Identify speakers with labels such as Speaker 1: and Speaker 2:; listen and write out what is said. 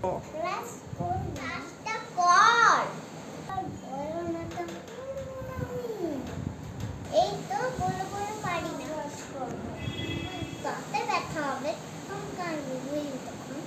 Speaker 1: কাজটা কর। এই তো বলে বলে পারি না। দাঁতে ব্যথা হবে তখন কাঁদবি, বুঝলি? তখন